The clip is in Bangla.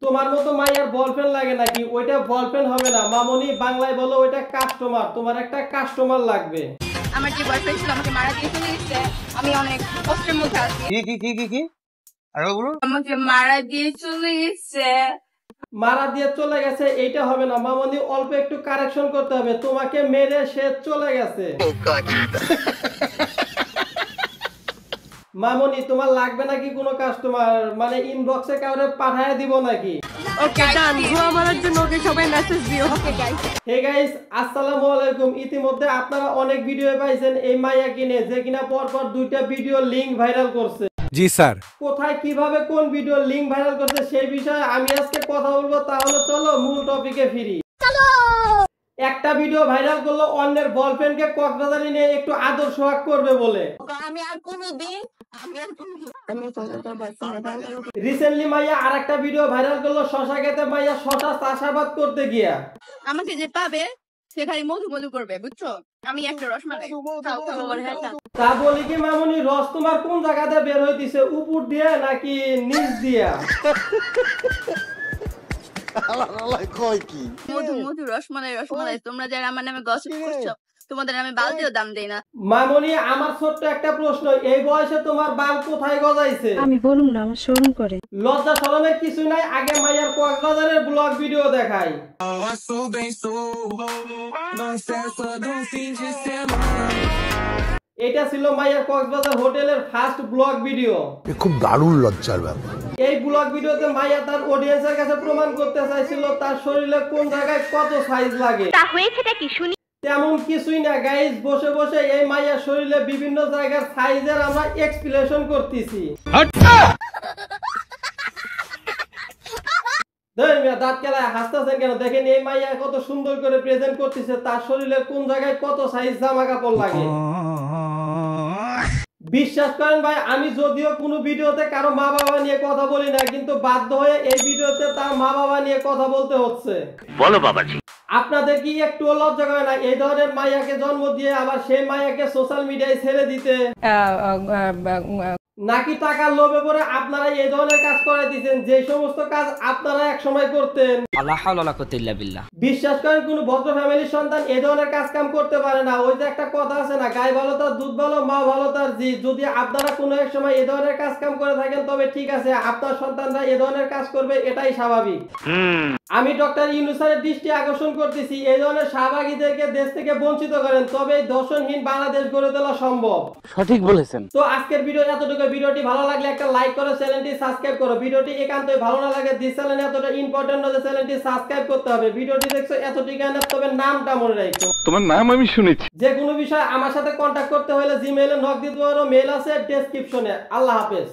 তোমার মতো মাইয়ার বয়ফ্রেন্ড লাগে নাকি? ওইটা বয়ফ্রেন্ড হবে না মামনি, বাংলায় বলো ওইটা কাস্টমার। তোমার একটা কাস্টমার লাগবে। আমার যে বয়ফ্রেন্ড ছিল আমাকে মারা দিয়ে চলে গেছে, আমি অনেক কষ্টের মধ্যে আছি। কি আরে বলো। আমাকে মারা দিয়ে চলে গেছে। মারা দিয়ে চলে গেছে এইটা হবে না মামনি, অল্প একটু কারেকশন করতে হবে। তোমাকে মেরে সে চলে গেছে। মামনি তোমার লাগবে নাকি কোনো কাস্টমার? মানে ইনবক্সে কাউরে পাঠায় দিব নাকি? ওকে ডান, ধোয়া মারার জন্য ওকে সবাই মেসেজ দিও। Okay guys. হে গাইস, আসসালামু আলাইকুম। ইতিমধ্যে আপনারা অনেক ভিডিও পাইছেন এই মাইয়া কিনে, যে কিনা পরপর দুইটা ভিডিও লিংক ভাইরাল করছে। জি স্যার। কোথায় কিভাবে কোন ভিডিও লিংক ভাইরাল করছে সেই বিষয়ে আমি আজকে কথা বলবো। তাহলে চলো মূল টপিকে ফিরি। একটা ভিডিও ভাইরাল করলো অন্যের বয়ফ্রেন্ডকে কক্সবাজারে নিয়ে একটু আদর সোহাগ করবে বলে। রিসেন্টলি মাইয়া আরেকটা ভিডিও ভাইরাল করলো শশা খেতে মাইয়া শশা চাষাবাদ করতে গিয়া। আমাকে যে পাবে সে খালি মধু মধু করবে, বুঝছো? আমি একটা রসমালাই তা বলি কি মামনি, রস তোমার কোন জায়গাতে বের হইতিছে? উপর দিয়ে নাকি নিচ দিয়া? মধু মধু রসমালাই রসমালাই। তোমরা যারা আমার নামে গসিপ করছো তোমাদের আমি বালতিও দাম দেই না। মামনি আমার ছোট্ট একটা প্রশ্ন, এই বয়সে তোমার বাল কোথায় গজাইছে? আমি বলুম না, আমার শরম করে। লজ্জা শরমের কিছু নাই। আগে মাইয়ার কক্সবাজারের ব্লগ ভিডিও দেখাই। এটা ছিল মাইয়ার কক্সবাজার হোটেলের ফার্স্ট ব্লগ ভিডিও। খুব দারুণ লজ্জার ব্যাপার। এই ব্লগ ভিডিওতে মাইয়া তার অডিয়েন্সের কাছে প্রমাণ করতে চাইছিল তার শরীরে কোন জায়গায় কত সাইজ লাগে। তা হয়েছেটা কি শুনি? তেমন কিছুই না গাইস, বসে বসে এই মাইয়ার শরীরে বিভিন্ন জায়গার সাইজের আমরা এক্সপ্লেনেশন করতেছি। দাঁত কেলায় হাসতেছেন কেন? দেখেন এই মাইয়া কত সুন্দর করে প্রেজেন্ট করতেছে তার শরীরে কোন জায়গায় কত সাইজ জামা কাপড় লাগে। বিশ্বাস করেন ভাই, আমি যদিও কোনো ভিডিওতে কারো মা বাবা নিয়ে কথা বলি না, কিন্তু বাধ্য হয়ে এই ভিডিওতে তার মা বাবা নিয়ে কথা বলতে হচ্ছে। বলো বাবাজি। আপনাদের কি একটু লজ্জা করে না এই ধরনের মাইয়াকে জন্ম দিয়ে আবার সেই মাইয়াকে সোশ্যাল মিডিয়ায় ছেড়ে দিতে? নাকি টাকার লোভে পড়ে আপনারা এই ধরনের কাজ করে দিচ্ছেন যে সমস্ত কাজ আপনারা এক সময় করতেন? বিশ্বাস করেন কোন ভদ্র ফ্যামিলির সন্তান এই ধরনের কাজ কাম করতে পারে না। ওই যে একটা কথা আছে না, গায়ে ভালো তার দুধ ভালো, মা ভালো তার জি। যদি আপনারা কোনো এক সময় এই ধরনের কাজ কাম করে থাকেন তবে ঠিক আছে, আপনার সন্তানরা এই ধরনের কাজ করবে, এটাই স্বাভাবিক। আমি ডক্টর ইউনূসের দৃষ্টি আকর্ষণ করতেছি, এই ধরনের সহভাগীদেরকে দেশ থেকে বঞ্চিত করেন, তবে দর্শনহীন বাংলাদেশ গড়ে তোলা সম্ভব। সঠিক বলেছেন। তো আজকের ভিডিও এতটুকু। ভিডিওটি ভালো লাগলে একটা লাইক করো, চ্যানেলটি সাবস্ক্রাইব করো। ভিডিওটি একান্তই ভালো না লাগে দিস চ্যানেল এতটা ইম্পর্টেন্ট না যে চ্যানেলটি সাবস্ক্রাইব করতে হবে। ভিডিওটি দেখছো এতটুকু না, তবে নামটা মনে রাখো। তোমার নাম আমি শুনেছি। যে কোনো বিষয় আমার সাথে কন্টাক্ট করতে হলে জিমেইলে নক দিতে পারো, মেইল আছে ডেসক্রিপশনে। আল্লাহ হাফেজ।